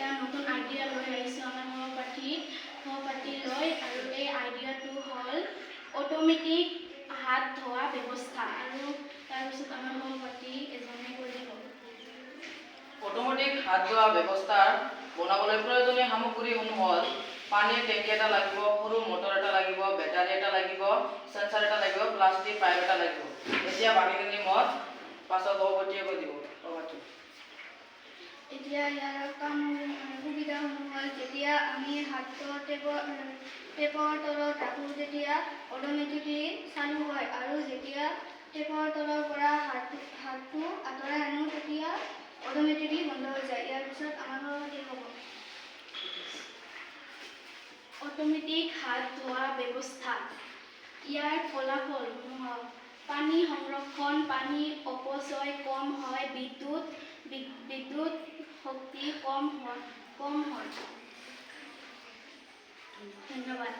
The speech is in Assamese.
এটা নতুন আইডিয়া লৈ আহিছোঁ আমাৰ সহপাঠী লৈ, আৰু এই আইডিয়াটো হ'ল অট'মেটিক হাত ধোৱা ব্যৱস্থা। আৰু তাৰপিছত আমাৰ সহপাঠী এজনে কৰি দিব। অট'মেটিক হাত ধোৱা ব্যৱস্থা বনাবলৈ প্ৰয়োজনীয় সামগ্ৰীসমূহ হ'ল পানীৰ টেংকি এটা লাগিব, সৰু মটৰ এটা লাগিব, বেটাৰী এটা লাগিব, চেন্সাৰ এটা লাগিব, প্লাষ্টিক পাইপ এটা লাগিব। এতিয়া বাকীখিনি মই পাছত সভাপতিয়ে কৈ দিব। এতিয়া ইয়াৰ সুবিধাসমূহ হ'ল যেতিয়া আমি হাতটো টেপৰ তলত ৰাখোঁ তেতিয়া অট'মেটিকলি চালু হয়, আৰু যেতিয়া টেপৰ তলৰ পৰা হাতটো আঁতৰাই আনো তেতিয়া অট'মেটিকলি বন্ধ হৈ যায়। ইয়াৰ পিছত আমাৰ সভাপতিয়ে ক'ব। অট'মেটিক হাত ধোৱা ব্যৱস্থা। ইয়াৰ ফলাফল পানী সংৰক্ষণ, পানীৰ অপচয় কম হয়, বিদ্যুৎ শক্তি কম হয়। ধন্যবাদ।